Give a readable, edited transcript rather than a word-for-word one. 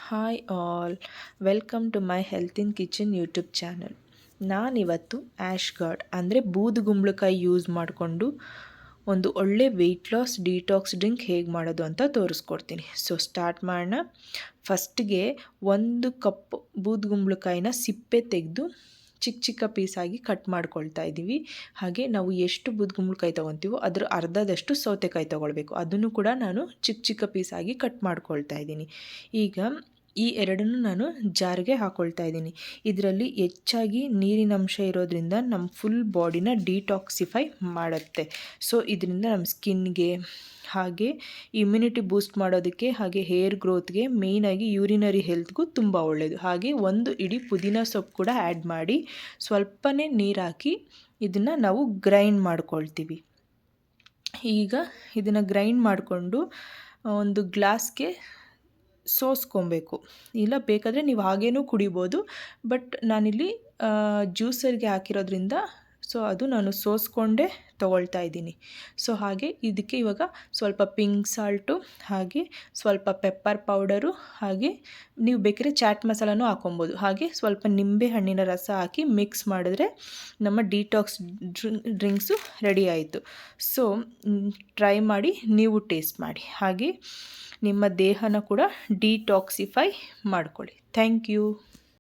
Hi all, welcome to my Health in Kitchen YouTube channel. ನಾನಿವತ್ತು ash gourd ಅಂದರೆ ಬೂದುಗುಂಬಳಕಾಯಿ use ಮಾಡಿಕೊಂಡು ಒಂದು ಒಳ್ಳೆ ವೆಯ್ಟ್ ಲಾಸ್ ಡಿಟಾಕ್ಸ್ ಡ್ರಿಂಕ್ ಹೇಗೆ ಮಾಡೋದು ಅಂತ ತೋರಿಸ್ಕೊಡ್ತೀನಿ. ಸೊ ಸ್ಟಾರ್ಟ್ ಮಾಡೋಣ. ಫಸ್ಟಿಗೆ 1 ಕಪ್ ಬೂದುಗುಂಬಳಕಾಯಿನ ಸಿಪ್ಪೆ ತೆಗೆದು ಚಿಕ್ಕ ಚಿಕ್ಕ ಪೀಸಾಗಿ ಕಟ್ ಮಾಡ್ಕೊಳ್ತಾ ಇದ್ದೀವಿ. ಹಾಗೆ ನಾವು ಎಷ್ಟು ಬೂದುಗುಂಬಳಕಾಯಿ ತೊಗೊತೀವೋ ಅದರ ಅರ್ಧದಷ್ಟು ಸೌತೆಕಾಯಿ ತೊಗೊಳ್ಬೇಕು. ಅದನ್ನು ಕೂಡ ನಾನು ಚಿಕ್ಕ ಚಿಕ್ಕ ಪೀಸಾಗಿ ಕಟ್ ಮಾಡ್ಕೊಳ್ತಾ ಇದ್ದೀನಿ. ಈಗ ಈ ಎರಡನ್ನೂ ನಾನು ಜಾರ್ಗೆ ಹಾಕ್ಕೊಳ್ತಾ ಇದ್ದೀನಿ. ಇದರಲ್ಲಿ ಹೆಚ್ಚಾಗಿ ನೀರಿನಂಶ ಇರೋದ್ರಿಂದ ನಮ್ಮ ಫುಲ್ ಬಾಡಿನ ಡಿಟಾಕ್ಸಿಫೈ ಮಾಡುತ್ತೆ. ಸೊ ಇದರಿಂದ ನಮ್ಮ ಸ್ಕಿನ್ಗೆ ಹಾಗೆ ಇಮ್ಯುನಿಟಿ ಬೂಸ್ಟ್ ಮಾಡೋದಕ್ಕೆ ಹಾಗೆ ಹೇರ್ ಗ್ರೋತ್ಗೆ ಮೇಯ್ನಾಗಿ ಯೂರಿನರಿ ಹೆಲ್ತ್ಗೂ ತುಂಬ ಒಳ್ಳೆಯದು. ಹಾಗೆ 1 ಇಡೀ ಪುದೀನ ಸೊಪ್ಪು ಕೂಡ ಆ್ಯಡ್ ಮಾಡಿ ಸ್ವಲ್ಪನೇ ನೀರು ಹಾಕಿ ಇದನ್ನು ನಾವು ಗ್ರೈಂಡ್ ಮಾಡ್ಕೊಳ್ತೀವಿ. ಈಗ ಇದನ್ನು ಗ್ರೈಂಡ್ ಮಾಡಿಕೊಂಡು ಒಂದು ಗ್ಲಾಸ್ಗೆ ಸೋಸ್ಕೊಬೇಕು. ಇಲ್ಲ ಬೇಕಾದರೆ ನೀವು ಹಾಗೇನೂ ಕುಡಿಬೋದು, ಬಟ್ ನಾನಿಲ್ಲಿ ಜ್ಯೂಸರ್ಗೆ ಹಾಕಿರೋದ್ರಿಂದ ಸೊ ಅದು ನಾನು ಸೋಸ್ಕೊಂಡೇ ತೊಗೊಳ್ತಾ ಇದ್ದೀನಿ. ಸೊ ಹಾಗೆ ಇದಕ್ಕೆ ಇವಾಗ ಸ್ವಲ್ಪ ಪಿಂಕ್ ಸಾಲ್ಟು ಹಾಗೆ ಸ್ವಲ್ಪ ಪೆಪ್ಪರ್ ಪೌಡರು ಹಾಗೆ ನೀವು ಬೇಕಾದ್ರೆ ಚಾಟ್ ಮಸಾಲನೂ ಹಾಕೊಬೋದು. ಹಾಗೆ ಸ್ವಲ್ಪ ನಿಂಬೆ ಹಣ್ಣಿನ ರಸ ಹಾಕಿ ಮಿಕ್ಸ್ ಮಾಡಿದ್ರೆ ನಮ್ಮ ಡಿಟಾಕ್ಸ್ ಡ್ರಿಂಕ್ಸು ರೆಡಿ ಆಯಿತು. ಸೊ ಟ್ರೈ ಮಾಡಿ, ನೀವು ಟೇಸ್ಟ್ ಮಾಡಿ, ಹಾಗೆ ನಿಮ್ಮ ದೇಹನ ಕೂಡ ಡಿಟಾಕ್ಸಿಫೈ ಮಾಡ್ಕೊಳ್ಳಿ. Thank you.